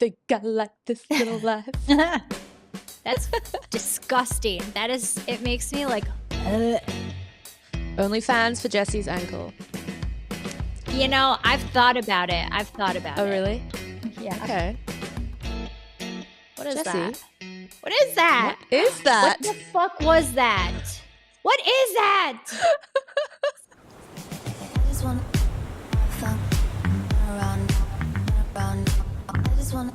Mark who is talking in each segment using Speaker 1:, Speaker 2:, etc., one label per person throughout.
Speaker 1: think I like this little life.
Speaker 2: That's disgusting. It makes me like,
Speaker 1: OnlyFans for Jesse's ankle.
Speaker 2: you know, I've thought about it.
Speaker 1: Oh, really?
Speaker 2: Yeah.
Speaker 1: Okay.
Speaker 2: What is
Speaker 1: Jesse?
Speaker 2: that? What is that?
Speaker 1: What is that?
Speaker 2: What the fuck was that? What is that?
Speaker 3: I just wanna fun around. I just wanna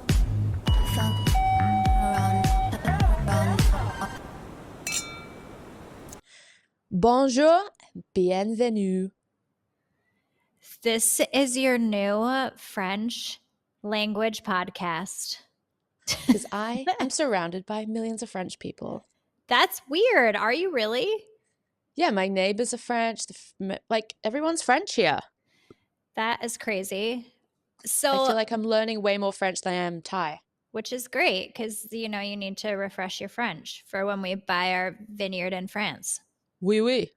Speaker 3: fun around.
Speaker 1: Bonjour, bienvenue.
Speaker 2: This is your new French language podcast.
Speaker 1: Because I am surrounded by millions of French people.
Speaker 2: That's weird. Are you really?
Speaker 1: Yeah, my neighbors are French. Like, everyone's French here.
Speaker 2: That is crazy. So
Speaker 1: I feel like I'm learning way more French than I am Thai.
Speaker 2: which is great because, you know, you need to refresh your French for when we buy our vineyard in France.
Speaker 1: Oui, oui.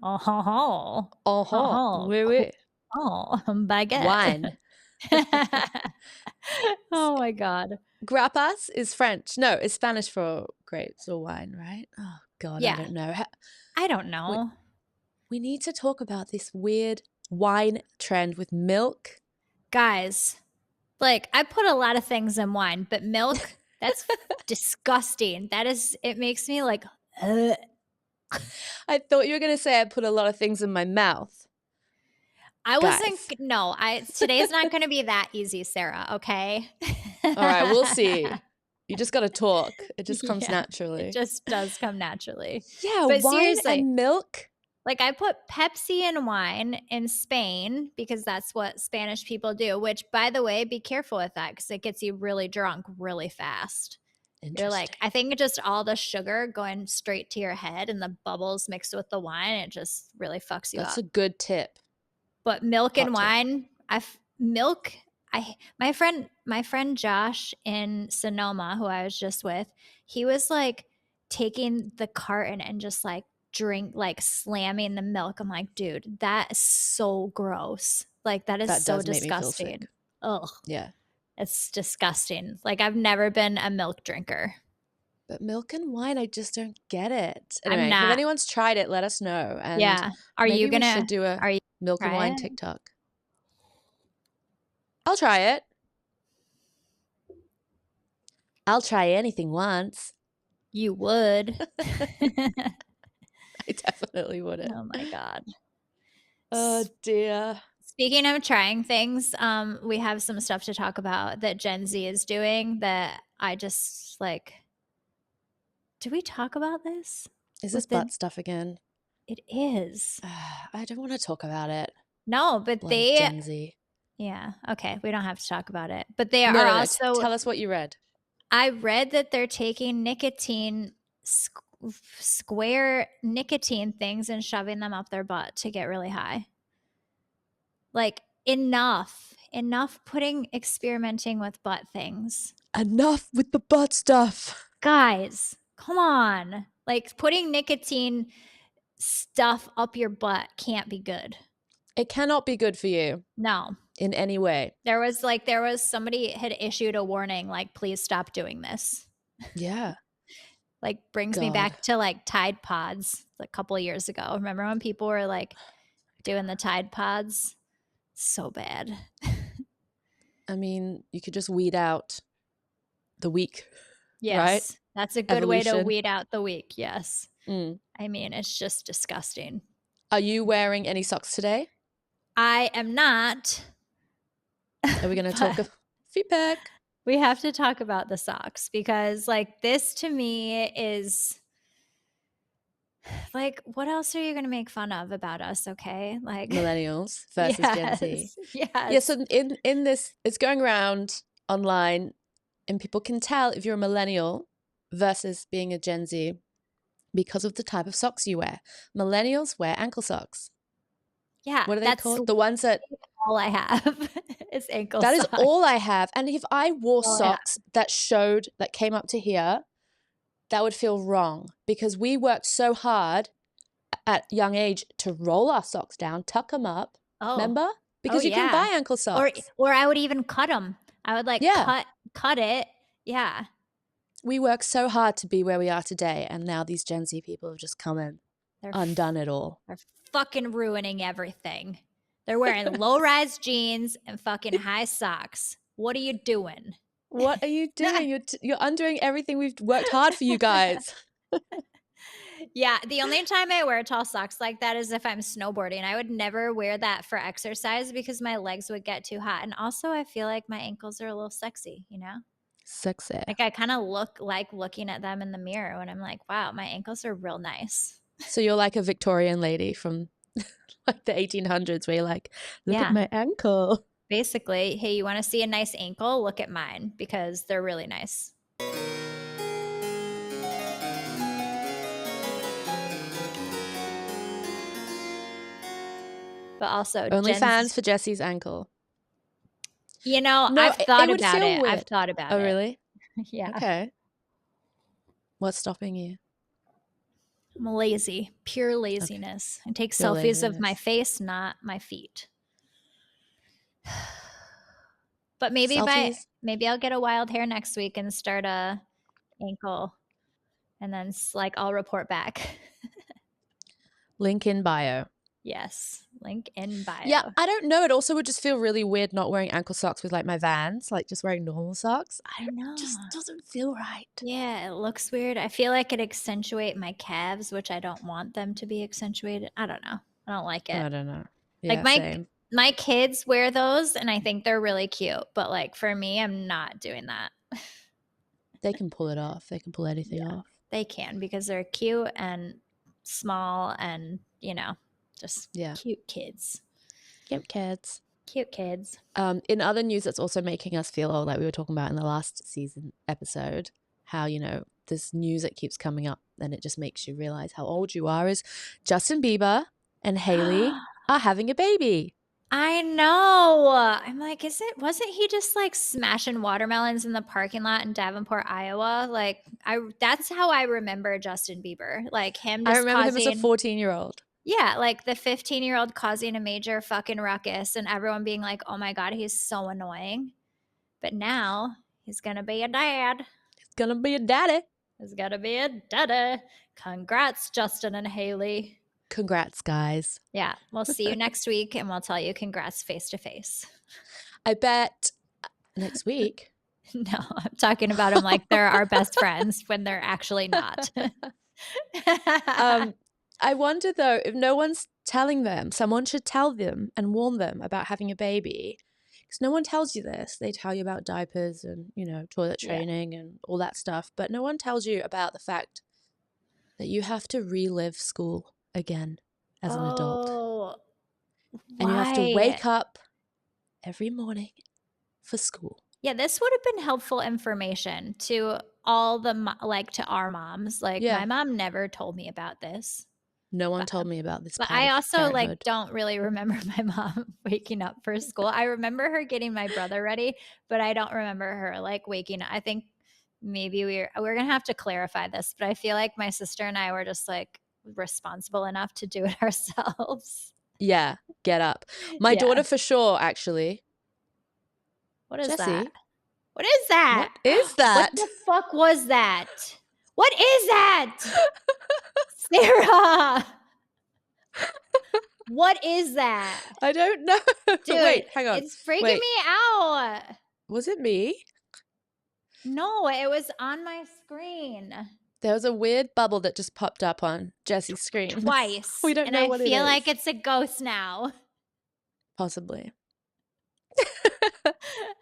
Speaker 2: Oh,
Speaker 1: Uh-huh. Oui, oui.
Speaker 2: baguette.
Speaker 1: Wine.
Speaker 2: Oh my God.
Speaker 1: Grapas is French. No, it's Spanish for grapes or wine, right? Oh, God,
Speaker 2: Yeah.
Speaker 1: I don't know.
Speaker 2: I don't know.
Speaker 1: We need to talk about this weird wine trend with milk.
Speaker 2: Guys, like, I put a lot of things in wine, but milk, that's disgusting. It makes me like, ugh.
Speaker 1: I thought you were going to say I put a lot of things in my mouth.
Speaker 2: Today's not going to be that easy, Sarah, okay?
Speaker 1: All right, we'll see. You just got to talk. It just comes naturally.
Speaker 2: It just does come naturally.
Speaker 1: Yeah,
Speaker 2: But
Speaker 1: wine
Speaker 2: seriously,
Speaker 1: and milk.
Speaker 2: like, I put Pepsi in wine in Spain because that's what Spanish people do, which, by the way, be careful with that because it gets you really drunk really fast. You're like, I think just all the sugar going straight to your head and the bubbles mixed with the wine, it just really fucks you up.
Speaker 1: That's a good tip.
Speaker 2: But milk and
Speaker 1: Hot tip.
Speaker 2: wine, my friend Josh in Sonoma, who I was just with, he was like taking the carton and just like slamming the milk. I'm like, dude, that is so gross. Like, that is so disgusting. Ugh.
Speaker 1: Yeah.
Speaker 2: It's disgusting. Like, I've never been a milk drinker.
Speaker 1: But milk and wine, I just don't get it.
Speaker 2: I'm
Speaker 1: Anyway,
Speaker 2: not.
Speaker 1: if anyone's tried it, let us know. And
Speaker 2: Yeah.
Speaker 1: we should do a milk and wine
Speaker 2: it?
Speaker 1: TikTok. I'll try it. I'll try anything once.
Speaker 2: You would.
Speaker 1: I definitely wouldn't.
Speaker 2: Oh my God.
Speaker 1: Oh dear.
Speaker 2: Speaking of trying things, we have some stuff to talk about that Gen Z is doing that I just like. Do we talk about this?
Speaker 1: Is this butt stuff again?
Speaker 2: It is.
Speaker 1: I don't want to talk about it.
Speaker 2: No, but
Speaker 1: Bloody Gen Z.
Speaker 2: Yeah. Okay. We don't have to talk about it. But they are also.
Speaker 1: Tell us what you read.
Speaker 2: I read that they're taking nicotine, square nicotine things and shoving them up their butt to get really high. Like, enough experimenting with butt things.
Speaker 1: Enough with the butt stuff.
Speaker 2: Guys, come on. Like, putting nicotine stuff up your butt can't be good.
Speaker 1: It cannot be good for you.
Speaker 2: No.
Speaker 1: In any way.
Speaker 2: There was somebody had issued a warning, like, please stop doing this.
Speaker 1: Yeah.
Speaker 2: Like, brings me back to like Tide Pods a couple of years ago. Remember when people were like doing the Tide Pods? So bad.
Speaker 1: I mean, you could just weed out the weak.
Speaker 2: Yes.
Speaker 1: Right?
Speaker 2: That's a good way to weed out the weak. Yes. I mean, it's just disgusting.
Speaker 1: Are you wearing any socks today?
Speaker 2: I am not.
Speaker 1: Are we going to talk feedback?
Speaker 2: We have to talk about the socks because, like, this to me is like, what else are you going to make fun of about us? Okay. Like,
Speaker 1: millennials versus Gen Z.
Speaker 2: Yes.
Speaker 1: Yeah. So in this, it's going around online and people can tell if you're a millennial versus being a Gen Z because of the type of socks you wear. Millennials wear ankle socks.
Speaker 2: Yeah.
Speaker 1: What are they called? The ones that
Speaker 2: all I have is ankle
Speaker 1: socks.
Speaker 2: That
Speaker 1: is all I have. And if I wore socks that came up to here, that would feel wrong because we worked so hard at young age to roll our socks down, tuck them up. Remember? Because you can buy ankle socks.
Speaker 2: Or I would even cut them. I would cut cut it. Yeah.
Speaker 1: We worked so hard to be where we are today, and now these Gen Z people have just come and
Speaker 2: They're
Speaker 1: undone it all.
Speaker 2: They're fucking ruining everything. They're wearing low-rise jeans and fucking high socks. What are you doing?
Speaker 1: What are you doing? You're undoing everything we've worked hard for you guys.
Speaker 2: Yeah, the only time I wear tall socks like that is if I'm snowboarding. I would never wear that for exercise because my legs would get too hot. And also, I feel like my ankles are a little sexy, you know?
Speaker 1: Sexy.
Speaker 2: Like I kind of look like looking at them in the mirror when I'm like, wow, my ankles are real nice.
Speaker 1: So you're like a Victorian lady from like the 1800s where you're like, look
Speaker 2: Yeah.
Speaker 1: at my ankle.
Speaker 2: Basically, hey, you want to see a nice ankle? Look at mine because they're really nice. But also,
Speaker 1: Only fans for Jesse's ankle.
Speaker 2: You know,
Speaker 1: No,
Speaker 2: I've thought
Speaker 1: it would
Speaker 2: about
Speaker 1: feel
Speaker 2: it.
Speaker 1: weird.
Speaker 2: I've thought about it.
Speaker 1: Oh, really?
Speaker 2: Yeah.
Speaker 1: Okay. What's stopping you?
Speaker 2: I'm lazy. Pure laziness. I take
Speaker 1: Pure
Speaker 2: selfies of my
Speaker 1: laziness.
Speaker 2: face, not my feet. But maybe
Speaker 1: Selfies?
Speaker 2: maybe I'll get a wild hair next week and start a ankle, and then like I'll report back.
Speaker 1: Link in bio.
Speaker 2: Yes, link in bio.
Speaker 1: Yeah, I don't know. It also would just feel really weird not wearing ankle socks with like my Vans, like just wearing normal socks.
Speaker 2: I know.
Speaker 1: It just doesn't feel right.
Speaker 2: Yeah, it looks weird. I feel like it accentuate my calves, which I don't want them to be accentuated. I don't know. I don't like it.
Speaker 1: I don't know. Yeah,
Speaker 2: Like
Speaker 1: same.
Speaker 2: my kids wear those and I think they're really cute, but like for me, I'm not doing that.
Speaker 1: They can pull it off. They can pull anything off.
Speaker 2: They can because they're cute and small and, you know, just cute kids.
Speaker 1: Cute kids.
Speaker 2: Cute kids.
Speaker 1: In other news that's also making us feel old, like we were talking about in the last season episode, how, you know, this news that keeps coming up and it just makes you realize how old you are, is Justin Bieber and Hailey are having a baby.
Speaker 2: I know. I'm like, wasn't he just like smashing watermelons in the parking lot in Davenport, Iowa? Like that's how I remember Justin Bieber. Like him just
Speaker 1: I remember him as a 14-year-old.
Speaker 2: Yeah, like the 15-year-old causing a major fucking ruckus and everyone being like, oh my God, he's so annoying. But now he's going to be a dad.
Speaker 1: He's going to be a daddy.
Speaker 2: He's going to be a daddy. Congrats, Justin and Hailey.
Speaker 1: Congrats, guys.
Speaker 2: Yeah, we'll see you next week and we'll tell you congrats face to face.
Speaker 1: I bet next week.
Speaker 2: No, I'm talking about them like they're our best friends when they're actually not.
Speaker 1: I wonder though, if no one's telling them, someone should tell them and warn them about having a baby. Because no one tells you this. They tell you about diapers and, you know, toilet training and all that stuff. But no one tells you about the fact that you have to relive school again as an adult. And you have to wake up every morning for school.
Speaker 2: Yeah, this would have been helpful information to all to our moms. Like my mom never told me about this.
Speaker 1: No one told me about this.
Speaker 2: But I also don't really remember my mom waking up for school. I remember her getting my brother ready, but I don't remember her like waking up. I think maybe we're going to have to clarify this, but I feel like my sister and I were just like responsible enough to do it ourselves.
Speaker 1: Yeah, get up. My daughter for sure, actually.
Speaker 2: What is
Speaker 1: Jessie,
Speaker 2: that? What is that?
Speaker 1: What is that?
Speaker 2: What the fuck was that? What is that? Sarah. What is that?
Speaker 1: I don't know.
Speaker 2: Dude,
Speaker 1: wait, hang on.
Speaker 2: It's freaking me out.
Speaker 1: Was it me?
Speaker 2: No, it was on my screen.
Speaker 1: There was a weird bubble that just popped up on Jessie's screen.
Speaker 2: Twice.
Speaker 1: We don't know what it is.
Speaker 2: And I feel like it's a ghost now.
Speaker 1: Possibly.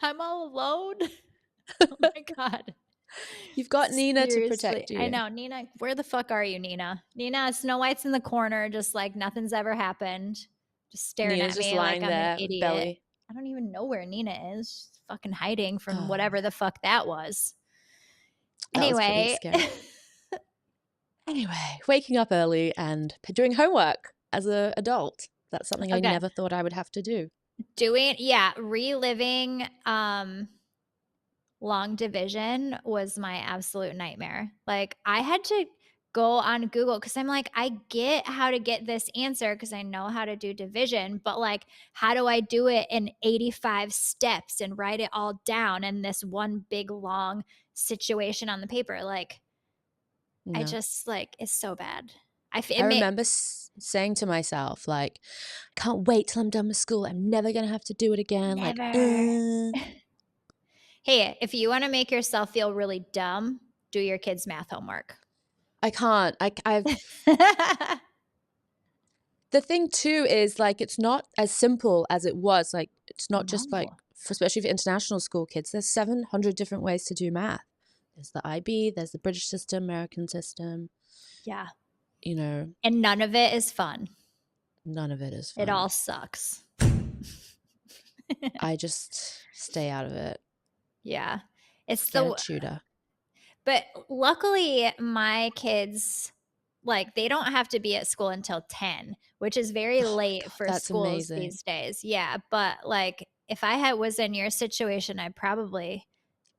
Speaker 2: I'm all alone. Oh my God.
Speaker 1: You've got Nina to protect you.
Speaker 2: I know. Nina, where the fuck are you, Nina? Nina, Snow White's in the corner, just like nothing's ever happened. Just staring
Speaker 1: Nina's
Speaker 2: at me
Speaker 1: just
Speaker 2: like
Speaker 1: lying
Speaker 2: I'm
Speaker 1: there,
Speaker 2: an idiot.
Speaker 1: belly.
Speaker 2: I don't even know where Nina is. She's fucking hiding from whatever the fuck that was. Anyway.
Speaker 1: That was pretty scary. Anyway, waking up early and doing homework as an adult. That's something I never thought I would have to do.
Speaker 2: Reliving long division was my absolute nightmare. Like I had to go on Google because I'm like, I get how to get this answer because I know how to do division, but like, how do I do it in 85 steps and write it all down in this one big long situation on the paper? Like, I
Speaker 1: No.
Speaker 2: just like, it's so bad.
Speaker 1: I remember saying to myself, like, can't wait till I'm done with school. I'm never going to have to do it again.
Speaker 2: Never. Hey, if you want to make yourself feel really dumb, do your kids' math homework.
Speaker 1: I can't. The thing too is like, it's not as simple as it was. Like, it's not just like, especially for international school kids, there's 700 different ways to do math. There's the IB, there's the British system, American system.
Speaker 2: Yeah.
Speaker 1: You know.
Speaker 2: And none of it is fun.
Speaker 1: None of it is fun.
Speaker 2: It all sucks.
Speaker 1: I just stay out of it.
Speaker 2: Yeah. It's
Speaker 1: Get a tutor.
Speaker 2: But luckily my kids, like, they don't have to be at school until 10, which is very late for schools these days. Yeah. But like, if I was in your situation, I'd probably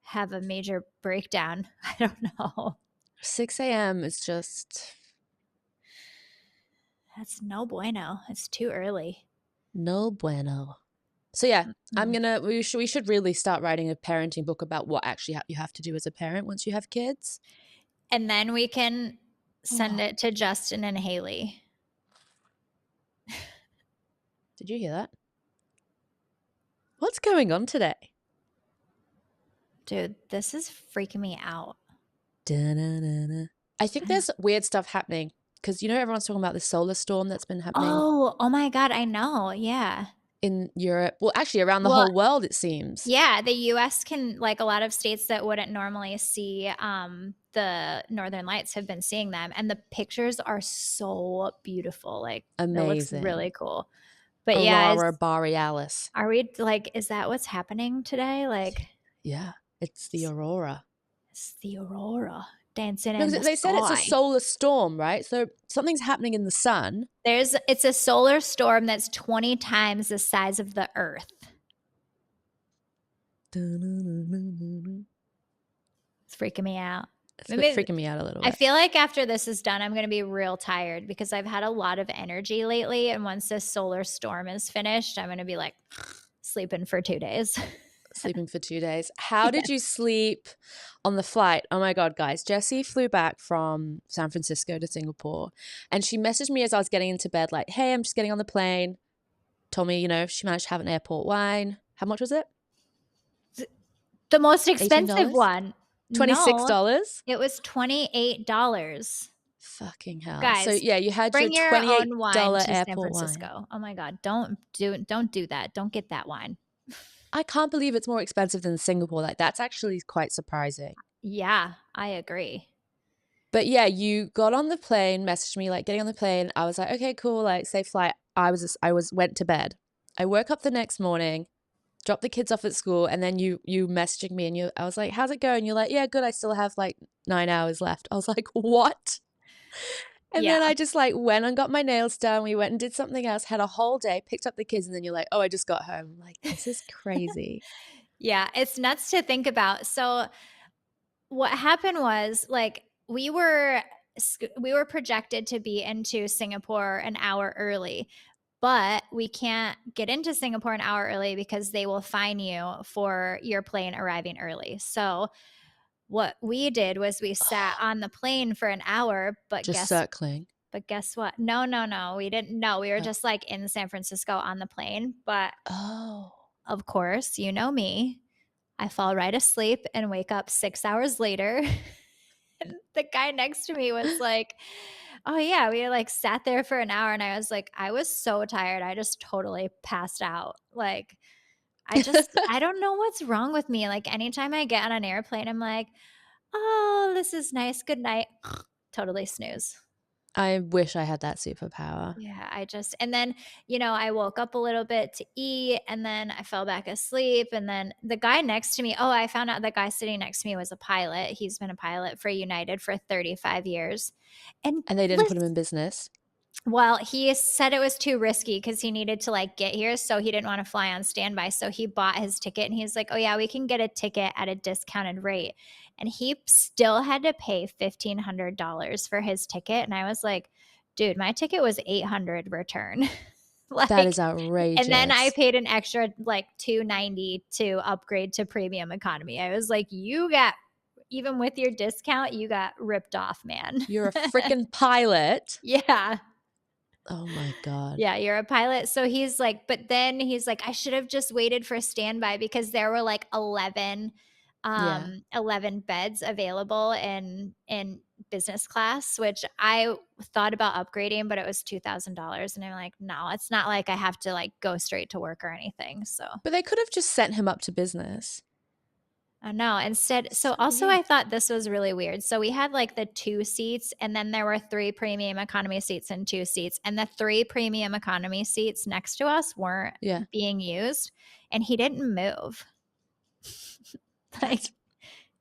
Speaker 2: have a major breakdown. I don't know.
Speaker 1: 6 a.m. is just...
Speaker 2: That's no bueno. It's too early.
Speaker 1: No bueno. So yeah, we should really start writing a parenting book about what actually you have to do as a parent once you have kids.
Speaker 2: And then we can send it to Justin and Haley.
Speaker 1: Did you hear that? What's going on today?
Speaker 2: Dude, this is freaking me out.
Speaker 1: Da-na-na-na. I think there's weird stuff happening because, you know, everyone's talking about the solar storm that's been happening.
Speaker 2: Oh my God, I know. Yeah.
Speaker 1: In Europe. Well, actually around the whole world, it seems.
Speaker 2: Yeah, the U.S. can, like, a lot of states that wouldn't normally see the Northern Lights have been seeing them. And the pictures are so beautiful. Like,
Speaker 1: amazing.
Speaker 2: It looks really cool. But
Speaker 1: Aurora, Borealis.
Speaker 2: Are we, like, is that what's happening today? Like,
Speaker 1: yeah, it's the Aurora.
Speaker 2: It's the Aurora dancing in the
Speaker 1: they said it's a solar storm, right? So something's happening in the sun.
Speaker 2: It's a solar storm that's 20 times the size of the Earth. It's freaking me out.
Speaker 1: It's freaking me out a little bit.
Speaker 2: I feel like after this is done, I'm going to be real tired because I've had a lot of energy lately. And once this solar storm is finished, I'm going to be like sleeping for 2 days.
Speaker 1: Sleeping for 2 days. How did you sleep on the flight? Oh my God, guys. Jessie flew back from San Francisco to Singapore and she messaged me as I was getting into bed like, hey, I'm just getting on the plane. Told me, you know, she managed to have an airport wine. How much was it?
Speaker 2: The most expensive
Speaker 1: $18?
Speaker 2: one.
Speaker 1: $26?
Speaker 2: No, it was $28.
Speaker 1: Fucking hell.
Speaker 2: Guys,
Speaker 1: so yeah, you had
Speaker 2: bring
Speaker 1: your $28
Speaker 2: your own wine to
Speaker 1: airport
Speaker 2: San Francisco.
Speaker 1: wine.
Speaker 2: Oh my God. Don't do that. Don't get that wine.
Speaker 1: I can't believe it's more expensive than Singapore. Like, that's actually quite surprising.
Speaker 2: Yeah, I agree.
Speaker 1: But yeah, you got on the plane, messaged me, like, getting on the plane. I was like, okay, cool, like, safe flight. I went to bed. I woke up the next morning, dropped the kids off at school, and then you messaging me and I was like, how's it going? You're like, yeah, good. I still have like 9 hours left. I was like, what? And then I just like went and got my nails done. We went and did something else, had a whole day, picked up the kids, and then you're like, oh, I just got home. I'm like, this is crazy.
Speaker 2: Yeah, it's nuts to think about. So what happened was, like, we were projected to be into Singapore an hour early, but we can't get into Singapore an hour early because they will fine you for your plane arriving early. So what we did was we sat on the plane for an hour, but
Speaker 1: just circling.
Speaker 2: But guess what? No. We didn't. No, we were just like in San Francisco on the plane. But of course, you know me. I fall right asleep and wake up 6 hours later. And the guy next to me was like, oh yeah, we like sat there for an hour. And I was like, I was so tired. I just totally passed out. Like, I don't know what's wrong with me. Like, anytime I get on an airplane, I'm like, oh, this is nice. Good night. Totally snooze.
Speaker 1: I wish I had that superpower.
Speaker 2: Yeah, and then, you know, I woke up a little bit to eat and then I fell back asleep. And then the guy next to me, I found out the guy sitting next to me was a pilot. He's been a pilot for United for 35 years. And
Speaker 1: they didn't put him in business.
Speaker 2: Well, he said it was too risky because he needed to like get here. So he didn't want to fly on standby. So he bought his ticket and he's like, oh, yeah, we can get a ticket at a discounted rate. And he still had to pay $1,500 for his ticket. And I was like, dude, my ticket was $800 return.
Speaker 1: That is
Speaker 2: Like,
Speaker 1: outrageous.
Speaker 2: and then I paid an extra like $290 to upgrade to premium economy. I was like, you got, even with your discount, you got ripped off, man.
Speaker 1: You're a freaking pilot.
Speaker 2: Yeah.
Speaker 1: Oh my God.
Speaker 2: Yeah, you're a pilot. So he's like, but then he's like, I should have just waited for standby because there were like 11 beds available in business class, which I thought about upgrading, but it was $2,000. And I'm like, no, it's not like I have to like go straight to work or anything. So
Speaker 1: But they could have just sent him up to business.
Speaker 2: I know. Instead, so
Speaker 1: So
Speaker 2: also
Speaker 1: weird.
Speaker 2: I thought this was really weird. So we had like the 2 seats, and then there were 3 premium economy seats and 2 seats. And the 3 premium economy seats next to us weren't
Speaker 1: Yeah.
Speaker 2: being used, and he didn't move. Like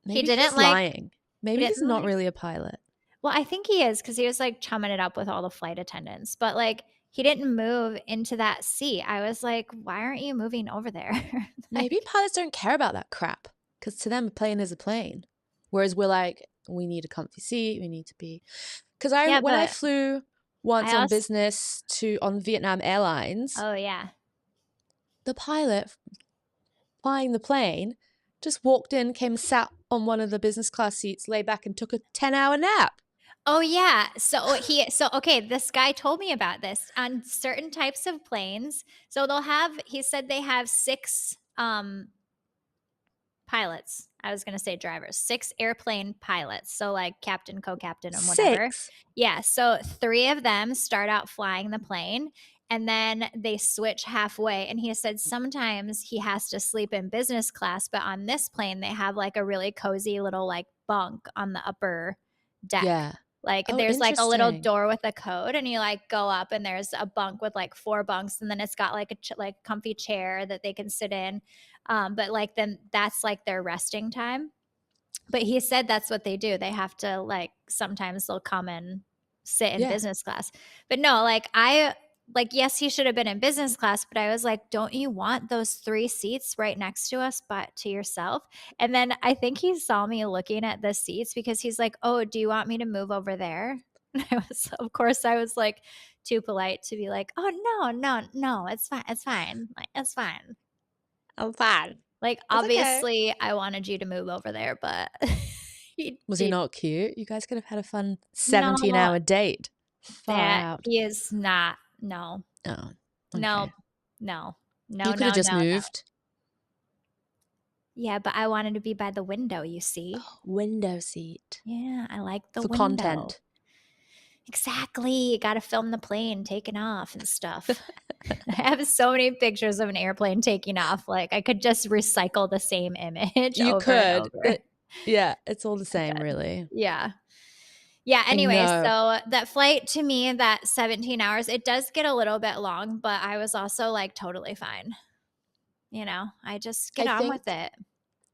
Speaker 1: Maybe
Speaker 2: didn't,
Speaker 1: he's
Speaker 2: like-
Speaker 1: lying. Maybe he's
Speaker 2: didn't,
Speaker 1: not
Speaker 2: like-
Speaker 1: really a pilot.
Speaker 2: well, I think he is because he was like chumming it up with all the flight attendants, but like he didn't move into that seat. I was like, why aren't you moving over there?
Speaker 1: Maybe pilots don't care about that crap because to them, a plane is a plane. Whereas we're like, we need a comfy seat. We need to be. Because
Speaker 2: Yeah,
Speaker 1: when I
Speaker 2: but
Speaker 1: flew once
Speaker 2: I
Speaker 1: on
Speaker 2: also-
Speaker 1: business on Vietnam Airlines,
Speaker 2: Oh yeah.
Speaker 1: the pilot flying the plane just walked in, came, sat on one of the business class seats, lay back and took a 10-hour nap.
Speaker 2: Oh yeah. So okay, this guy told me about this on certain types of planes. So he said they have 6 pilots. I was going to say drivers. 6 airplane pilots. So like captain, co-captain and whatever.
Speaker 1: 6.
Speaker 2: Yeah, so 3 of them start out flying the plane and then they switch halfway, and he said sometimes he has to sleep in business class, but on this plane they have like a really cozy little like bunk on the upper deck.
Speaker 1: Yeah.
Speaker 2: Like
Speaker 1: Oh,
Speaker 2: there's like a little
Speaker 1: interesting.
Speaker 2: door with a code, and you like go up and there's a bunk with like 4 bunks, and then it's got like a like comfy chair that they can sit in. But like then that's like their resting time. But he said that's what they do. They have to like sometimes they'll come and sit in
Speaker 1: Yeah.
Speaker 2: business class. But no, yes, he should have been in business class, but I was like, don't you want those 3 seats right next to us, but to yourself? And then I think he saw me looking at the seats because he's like, oh, do you want me to move over there? And of course, I was like too polite to be like, oh, no, it's fine. It's fine. Like, it's fine. I'm fine. Like,
Speaker 1: That's okay.
Speaker 2: obviously, I wanted you to move over there, but
Speaker 1: Was he not cute? You guys could have had a fun 17-hour date. Far out.
Speaker 2: He is not. No,
Speaker 1: Oh, okay.
Speaker 2: no.
Speaker 1: You could have just moved.
Speaker 2: Yeah, but I wanted to be by the window, you see.
Speaker 1: Window seat.
Speaker 2: Yeah, I like the
Speaker 1: For
Speaker 2: window.
Speaker 1: content.
Speaker 2: Exactly. Got to film the plane taking off and stuff. I have so many pictures of an airplane taking off. Like I could just recycle the same image.
Speaker 1: You
Speaker 2: over and
Speaker 1: could.
Speaker 2: over.
Speaker 1: Yeah, it's all the same,
Speaker 2: could.
Speaker 1: really.
Speaker 2: Yeah. Yeah. Anyway,
Speaker 1: know.
Speaker 2: so that flight to me, that 17 hours, it does get a little bit long, but I was also like totally fine. You know, I just get
Speaker 1: I
Speaker 2: on
Speaker 1: think
Speaker 2: with it.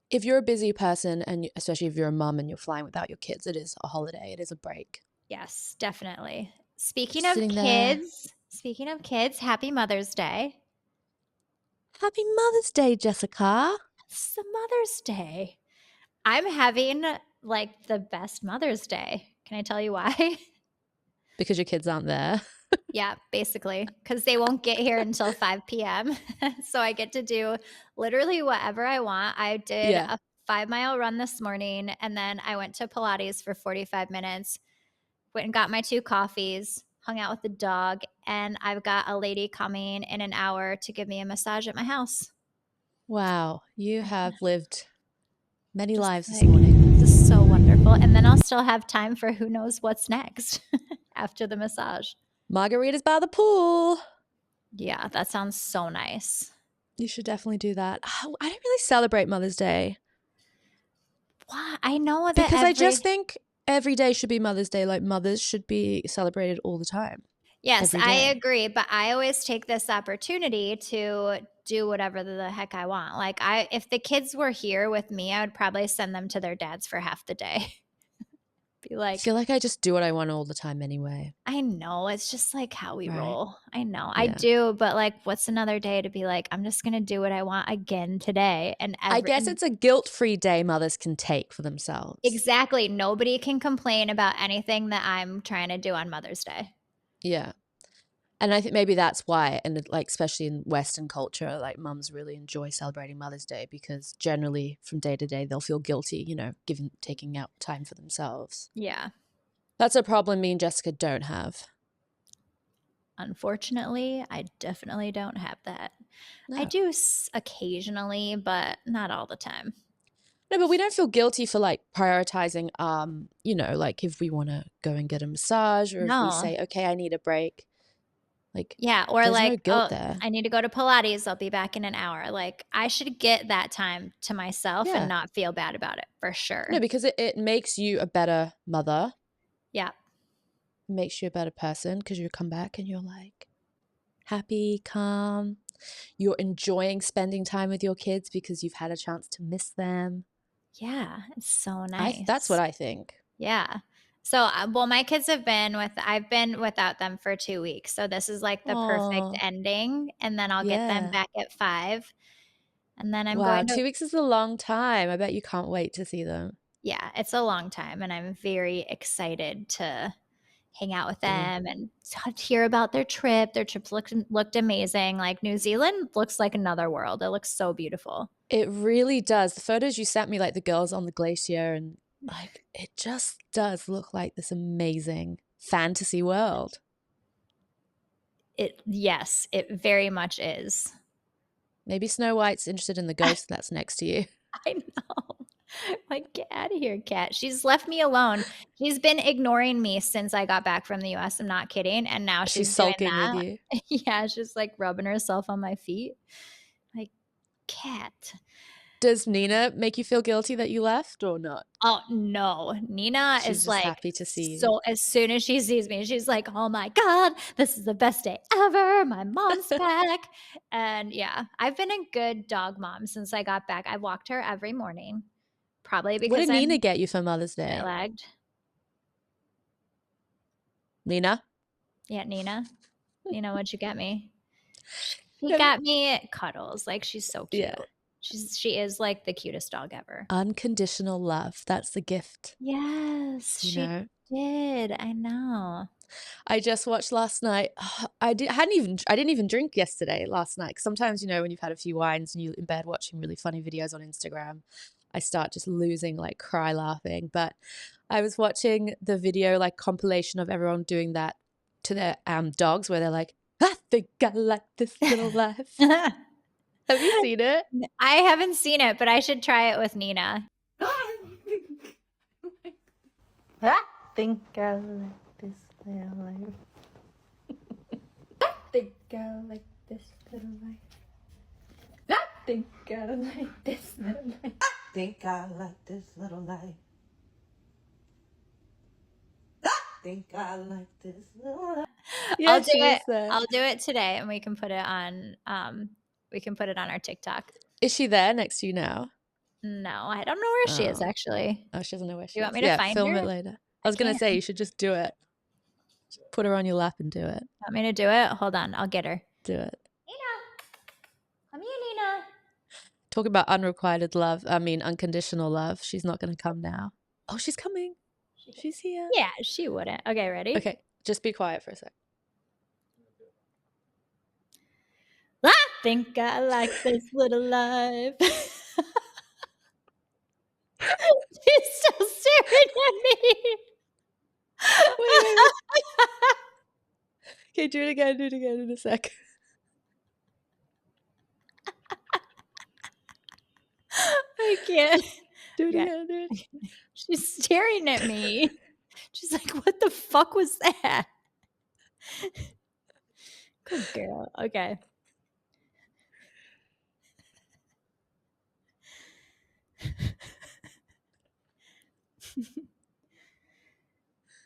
Speaker 1: If you're a busy person, and especially if you're a mum and you're flying without your kids, it is a holiday. It is a break.
Speaker 2: Yes, definitely. Speaking
Speaker 1: Just
Speaker 2: of
Speaker 1: sitting there.
Speaker 2: kids, happy Mother's Day.
Speaker 1: Happy Mother's Day, Jessica.
Speaker 2: It's the Mother's Day. I'm having like the best Mother's Day. Can I tell you why?
Speaker 1: Because your kids aren't there.
Speaker 2: Yeah, basically, because they won't get here until 5 p.m. So I get to do literally whatever I want. I did
Speaker 1: Yeah.
Speaker 2: a 5-mile run this morning, and then I went to Pilates for 45 minutes, went and got my 2 coffees, hung out with the dog, and I've got a lady coming in an hour to give me a massage at my house.
Speaker 1: Wow. You have lived many
Speaker 2: Just
Speaker 1: lives this
Speaker 2: like-
Speaker 1: morning.
Speaker 2: This is so wonderful. And then I'll still have time for who knows what's next after the massage.
Speaker 1: Margaritas by the pool.
Speaker 2: Yeah, that sounds so nice.
Speaker 1: You should definitely do that. Oh, I don't really celebrate Mother's Day
Speaker 2: Wow, I know that
Speaker 1: because I just think every day should be Mother's Day. Like mothers should be celebrated all the time.
Speaker 2: yes,
Speaker 1: every
Speaker 2: I
Speaker 1: day.
Speaker 2: agree, but I always take this opportunity to do whatever the heck I want. Like if the kids were here with me, I would probably send them to their dads for half the day. Be
Speaker 1: I
Speaker 2: like,
Speaker 1: feel like I just do what I want all the time anyway.
Speaker 2: I know, it's just like how we
Speaker 1: Right.
Speaker 2: roll. I know. I
Speaker 1: Yeah.
Speaker 2: do, but like what's another day to be like, I'm just gonna do what I want again today. And
Speaker 1: I guess it's a guilt-free day mothers can take for themselves.
Speaker 2: exactly. Nobody can complain about anything that I'm trying to do on Mother's Day.
Speaker 1: Yeah. And I think maybe that's why, and like especially in Western culture, like mums really enjoy celebrating Mother's Day because generally from day to day they'll feel guilty, you know, taking out time for themselves.
Speaker 2: Yeah.
Speaker 1: That's a problem me and Jessica don't have.
Speaker 2: Unfortunately, I definitely don't have that. I
Speaker 1: No.
Speaker 2: do occasionally, but not all the time.
Speaker 1: No, but we don't feel guilty for like prioritizing, you know, like if we want to go and get a massage or if we
Speaker 2: No.
Speaker 1: say, okay, I need a break. Like,
Speaker 2: Yeah, or
Speaker 1: there's
Speaker 2: like,
Speaker 1: no guilt
Speaker 2: oh,
Speaker 1: there.
Speaker 2: I need to go to Pilates. I'll be back in an hour. Like, I should get that time to myself
Speaker 1: Yeah.
Speaker 2: and not feel bad about it for sure.
Speaker 1: No, because it makes you a better mother.
Speaker 2: Yeah.
Speaker 1: It makes you a better person because you come back and you're like happy, calm. You're enjoying spending time with your kids because you've had a chance to miss them.
Speaker 2: Yeah, it's so nice.
Speaker 1: That's what I think.
Speaker 2: Yeah. So, well, my kids I've been without them for 2 weeks. So this is like the perfect
Speaker 1: Aw.
Speaker 2: ending. And then I'll get them
Speaker 1: Yeah.
Speaker 2: back at 5. And then I'm
Speaker 1: Wow,
Speaker 2: going to,
Speaker 1: 2 weeks is a long time. I bet you can't wait to see them.
Speaker 2: yeah, it's a long time. And I'm very excited to hang out with them and hear about their trip. Their trips looked amazing. Like New Zealand looks like another world. It looks so beautiful.
Speaker 1: It really does. The photos you sent me, like the girls on the glacier, and like it just does look like this amazing fantasy world.
Speaker 2: Yes, it very much is.
Speaker 1: Maybe Snow White's interested in the ghost that's next to you.
Speaker 2: I know. Like, get out of here, Kat. She's left me alone. She's been ignoring me since I got back from the US. I'm not kidding. And now
Speaker 1: She's
Speaker 2: doing
Speaker 1: sulking with
Speaker 2: that.
Speaker 1: you.
Speaker 2: Yeah, she's like rubbing herself on my feet. Like, Kat.
Speaker 1: Does Nina make you feel guilty that you left or not?
Speaker 2: Oh no, Nina
Speaker 1: She's
Speaker 2: is
Speaker 1: just
Speaker 2: like
Speaker 1: happy to see you.
Speaker 2: so as soon as she sees me, she's like, "Oh my god, this is the best day ever! My mom's back!" And yeah, I've been a good dog mom since I got back. I walked her every morning, probably
Speaker 1: What
Speaker 2: because
Speaker 1: did Nina
Speaker 2: I'm
Speaker 1: get you for Mother's Day?
Speaker 2: jet-lagged.
Speaker 1: Nina?
Speaker 2: Yeah, Nina. Nina, what'd you get me? She got me cuddles. Like she's so cute.
Speaker 1: Yeah.
Speaker 2: She is like the cutest dog ever.
Speaker 1: Unconditional love. That's the gift.
Speaker 2: Yes,
Speaker 1: You
Speaker 2: she
Speaker 1: know?
Speaker 2: did. I know.
Speaker 1: I just watched last night. I didn't even drink yesterday last night. 'Cause sometimes, you know, when you've had a few wines and you're in bed watching really funny videos on Instagram, I start just losing, like cry laughing. But I was watching the video, like compilation of everyone doing that to their dogs where they're like, I think I like this little life. Have you seen it?
Speaker 2: I haven't seen it, but I should try it with Nina.
Speaker 4: I think I like this little life. I think I like this little life. I think I like this little life. I think I like this little life. I think I like this little life.
Speaker 1: Yeah,
Speaker 2: I'll do
Speaker 1: she
Speaker 2: it.
Speaker 1: is there.
Speaker 2: I'll do it today, and we can put it on. Our TikTok.
Speaker 1: Is she there next to you now?
Speaker 2: No, I don't know where she is
Speaker 1: Oh.
Speaker 2: actually.
Speaker 1: Oh, she doesn't know where she
Speaker 2: You
Speaker 1: is.
Speaker 2: want me to
Speaker 1: Yeah,
Speaker 2: find
Speaker 1: film
Speaker 2: her?
Speaker 1: it later. I was going to
Speaker 2: can't.
Speaker 1: say, you should just do it. Put her on your lap and do it.
Speaker 2: Want me to do it? Hold on, I'll get her.
Speaker 1: Do it.
Speaker 2: Nina, come here, Nina.
Speaker 1: Talk about unconditional love. She's not going to come now. Oh, she's coming. She's here.
Speaker 2: Yeah, she wouldn't. Okay, ready?
Speaker 1: Okay, just be quiet for a sec.
Speaker 2: I think I like this little life. She's still staring at me.
Speaker 1: Wait. Okay, do it again in a sec.
Speaker 2: I can't.
Speaker 1: Do it
Speaker 2: Yeah.
Speaker 1: again. Do it.
Speaker 2: She's staring at me. She's like, what the fuck was that? Good girl. Okay.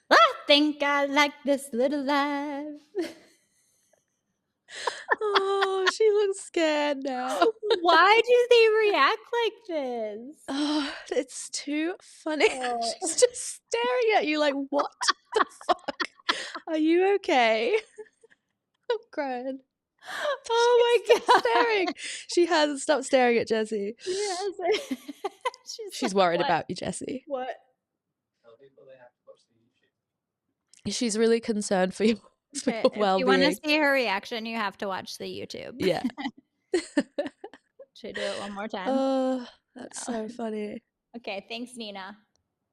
Speaker 2: I think I like this little life.
Speaker 1: Oh, she looks scared now.
Speaker 2: Why do they react like this?
Speaker 1: Oh, It's too funny.
Speaker 2: Oh.
Speaker 1: She's just staring at you like, what the fuck? Are you okay? I'm crying.
Speaker 2: Oh my
Speaker 1: Stop
Speaker 2: god.
Speaker 1: staring. She hasn't stopped staring at Jessie.
Speaker 2: Yes.
Speaker 1: She's
Speaker 2: like,
Speaker 1: worried
Speaker 2: what?
Speaker 1: about you, Jessie.
Speaker 2: What?
Speaker 1: She's really concerned for your, for
Speaker 2: Okay,
Speaker 1: your
Speaker 2: if you want to
Speaker 1: well-being.
Speaker 2: see her reaction, you have to watch the YouTube.
Speaker 1: Yeah.
Speaker 2: Should I do it one more time?
Speaker 1: Oh, that's
Speaker 2: No.
Speaker 1: so funny.
Speaker 2: Okay, thanks, Nina.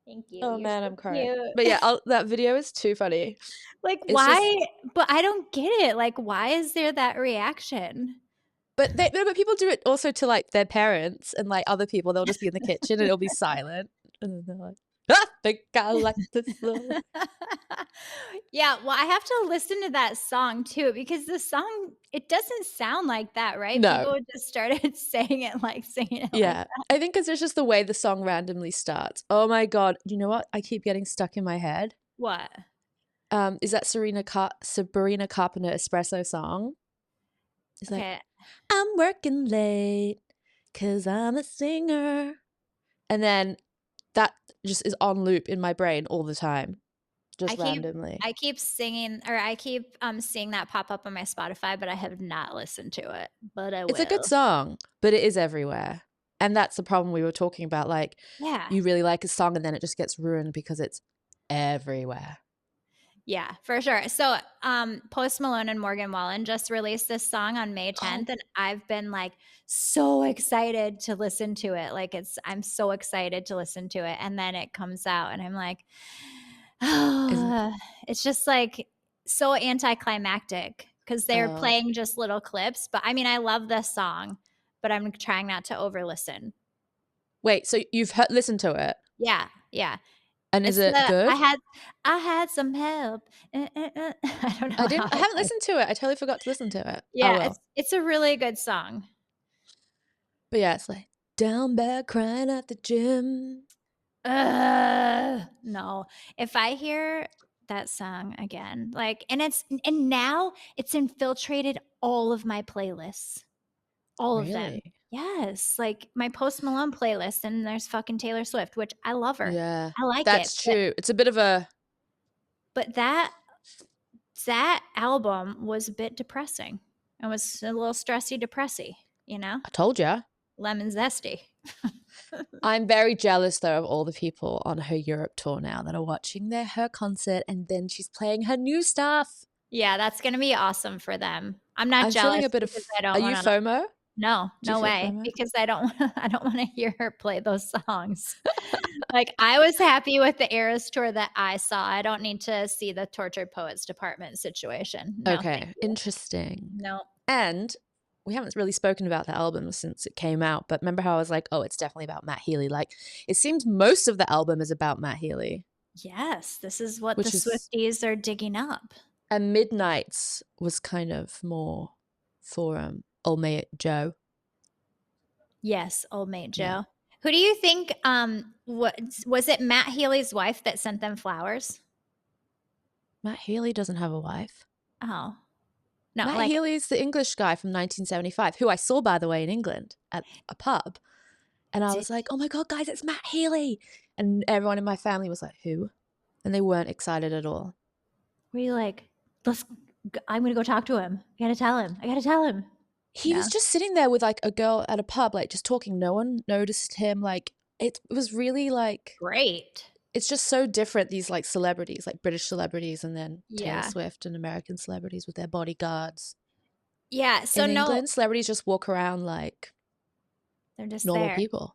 Speaker 2: Thank you.
Speaker 1: Oh
Speaker 2: You're
Speaker 1: man,
Speaker 2: so
Speaker 1: I'm crying.
Speaker 2: cute.
Speaker 1: But yeah, that video is too funny.
Speaker 2: Like,
Speaker 1: It's
Speaker 2: why?
Speaker 1: just-
Speaker 2: But I don't get it. Like, why is there that reaction?
Speaker 1: But people do it also to like their parents and like other people. They'll just be in the kitchen and it'll be silent, and then they're like, "I think I like this song."
Speaker 2: Yeah, well, I have to listen to that song too because the song it doesn't sound like that, right?
Speaker 1: No.
Speaker 2: People just started singing it like
Speaker 1: Yeah, I think because it's just the way the song randomly starts. Oh my god, you know what? I keep getting stuck in my head.
Speaker 2: What?
Speaker 1: Is that Sabrina Carpenter Espresso song? It's like,
Speaker 2: Okay.
Speaker 1: I'm working late because I'm a singer. And then that just is on loop in my brain all the time, just randomly.
Speaker 2: I keep singing, or I keep seeing that pop up on my Spotify, but I have not listened to it. But I will.
Speaker 1: It's a good song, but it is everywhere. And that's the problem we were talking about. Like,
Speaker 2: Yeah.
Speaker 1: you really like a song and then it just gets ruined because it's everywhere.
Speaker 2: Yeah, for sure. So, Post Malone and Morgan Wallen just released this song on May 10th, and I've been like so excited to listen to it. Like I'm so excited to listen to it, and then it comes out, and I'm like, oh, it's just like so anticlimactic because they're playing just little clips. But I mean, I love this song, but I'm trying not to over listen.
Speaker 1: Wait, so you've listened to it?
Speaker 2: Yeah, yeah.
Speaker 1: And is it good?
Speaker 2: I had some help. I don't know.
Speaker 1: I haven't listened to it. I totally forgot to listen to it.
Speaker 2: Yeah, it's a really good song.
Speaker 1: But yeah, it's like down bad crying at the gym.
Speaker 2: No. If I hear that song again, like, and now it's infiltrated all of my playlists. All of them. Yes, like my Post Malone playlist, and there's fucking Taylor Swift, which I love her.
Speaker 1: Yeah,
Speaker 2: I like
Speaker 1: that's true. It's a bit of a.
Speaker 2: But that album was a bit depressing. It was a little stressy, depressy. You know.
Speaker 1: I told ya.
Speaker 2: Lemon zesty.
Speaker 1: I'm very jealous though of all the people on her Europe tour now that are watching her concert, and then she's playing her new stuff.
Speaker 2: Yeah, that's gonna be awesome for them. I'm not jealous.
Speaker 1: Feeling a bit of. Are you FOMO?
Speaker 2: No way, because I don't want to hear her play those songs. Like, I was happy with the Eras tour that I saw. I don't need to see the Tortured Poets Department situation. No,
Speaker 1: okay, interesting.
Speaker 2: No.
Speaker 1: And we haven't really spoken about the album since it came out, but remember how I was like, oh, it's definitely about Matt Healy. Like, it seems most of the album is about Matt Healy.
Speaker 2: Yes, this is what the Swifties are digging up.
Speaker 1: And Midnights was kind of more for Old Mate Joe.
Speaker 2: Yes, Old Mate Joe. Yeah. Who do you think was it Matt Healy's wife that sent them flowers?
Speaker 1: Matt Healy doesn't have a wife.
Speaker 2: Oh. No,
Speaker 1: Matt Healy's the English guy from 1975, who I saw, by the way, in England at a pub. And I was like, oh my God, guys, it's Matt Healy. And everyone in my family was like, who? And they weren't excited at all.
Speaker 2: Were you like, I'm going to go talk to him. I got to tell him.
Speaker 1: He was just sitting there with like a girl at a pub, like just talking. No one noticed him. Like it was really like
Speaker 2: great.
Speaker 1: It's just so different. These like celebrities, like British celebrities, and then Taylor Swift and American celebrities with their bodyguards.
Speaker 2: Yeah. So
Speaker 1: in England, celebrities just walk around like
Speaker 2: they're just
Speaker 1: normal people.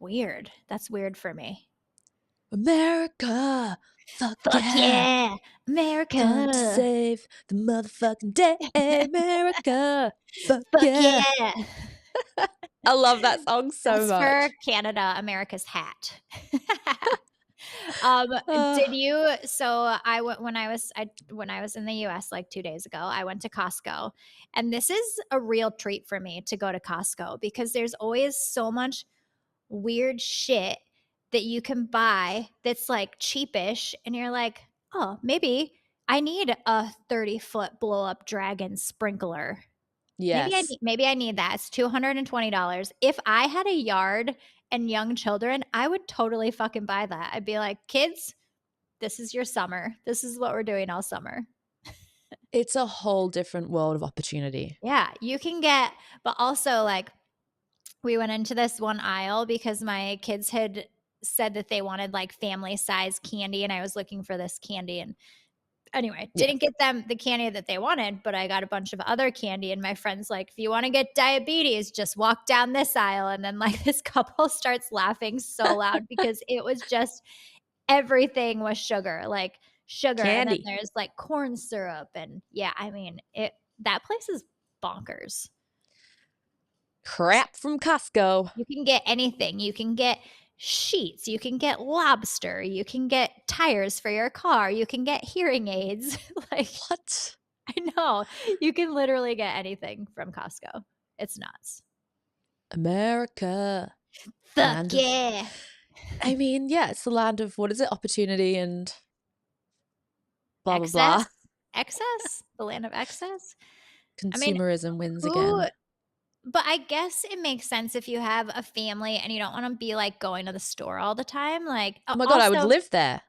Speaker 2: Weird. That's weird for me.
Speaker 1: America. Fuck
Speaker 2: yeah. America.
Speaker 1: Come to save the motherfucking day. America. Fuck yeah. I love that song so much.
Speaker 2: For Canada, America's hat. Did you? So when I was in the US like 2 days ago, I went to Costco, and this is a real treat for me to go to Costco because there's always so much weird shit that you can buy that's like cheapish, and you're like, oh, maybe I need a 30-foot blow up dragon sprinkler.
Speaker 1: Yes.
Speaker 2: Maybe I need that. It's $220. If I had a yard and young children, I would totally fucking buy that. I'd be like, kids, this is your summer. This is what we're doing all summer.
Speaker 1: It's a whole different world of opportunity.
Speaker 2: Yeah, you can get, but also like we went into this one aisle because my kids had said that they wanted like family size candy, and I was looking for this candy, and anyway, didn't get them the candy that they wanted, but I got a bunch of other candy, and my friend's like, if you want to get diabetes, just walk down this aisle. And then like this couple starts laughing so loud because it was just everything was sugar, like sugar.
Speaker 1: Candy.
Speaker 2: And then there's like corn syrup, and yeah, I mean that place is bonkers.
Speaker 1: Crap from Costco.
Speaker 2: You can get anything. You can get sheets. You can get lobster. You can get tires for your car. You can get hearing aids. Like,
Speaker 1: What?
Speaker 2: I know. You can literally get anything from Costco. It's nuts.
Speaker 1: America.
Speaker 2: Fuck
Speaker 1: Land of-
Speaker 2: yeah.
Speaker 1: I mean, yeah, it's the land of, what is it? Opportunity and blah,
Speaker 2: Excess?
Speaker 1: blah, blah.
Speaker 2: Excess? The land of excess?
Speaker 1: Consumerism wins
Speaker 2: Who-
Speaker 1: again.
Speaker 2: But I guess it makes sense if you have a family and you don't want to be like going to the store all the time. Like,
Speaker 1: Oh my God, I would
Speaker 2: also-
Speaker 1: live there.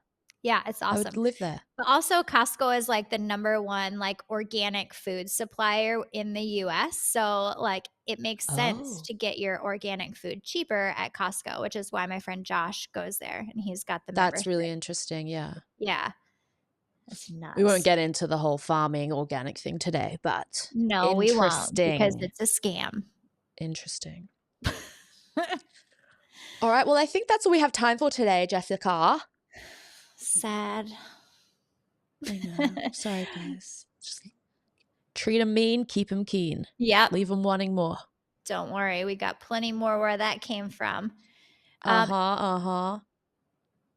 Speaker 2: Yeah, it's
Speaker 1: I would
Speaker 2: awesome.
Speaker 1: live there.
Speaker 2: But also Costco is like the number one like organic food supplier in the US. So like it makes sense
Speaker 1: Oh.
Speaker 2: to get your organic food cheaper at Costco, which is why my friend Josh goes there and he's got the
Speaker 1: That's
Speaker 2: membership.
Speaker 1: really interesting, yeah.
Speaker 2: Yeah. It's nuts.
Speaker 1: We won't get into the whole farming organic thing today, but
Speaker 2: No, we won't because
Speaker 1: interesting.
Speaker 2: it's a scam.
Speaker 1: Interesting. All right, well, I think that's all we have time for today, Jessica.
Speaker 2: Sad.
Speaker 1: I know. Sorry, guys. Just treat them mean, keep them keen.
Speaker 2: Yep.
Speaker 1: Leave them wanting more.
Speaker 2: Don't worry. We got plenty more where that came from.
Speaker 1: Uh-huh.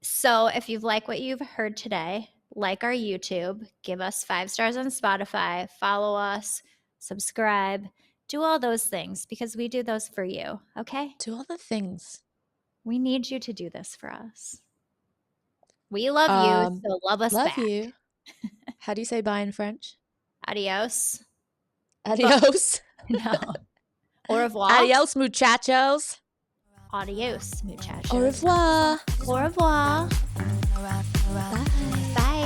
Speaker 2: So if you've liked what you've heard today, like our YouTube, give us 5 stars on Spotify, follow us, subscribe, do all those things because we do those for you, okay?
Speaker 1: Do all the things.
Speaker 2: We need you to do this for us. We love you, so love us
Speaker 1: Love
Speaker 2: back.
Speaker 1: you. How do you say bye in French?
Speaker 2: Adios.
Speaker 1: Adios.
Speaker 2: No. Au revoir.
Speaker 1: Adios, muchachos.
Speaker 2: Adios, muchachos.
Speaker 1: Au revoir.
Speaker 2: Au revoir. Bye. Bye.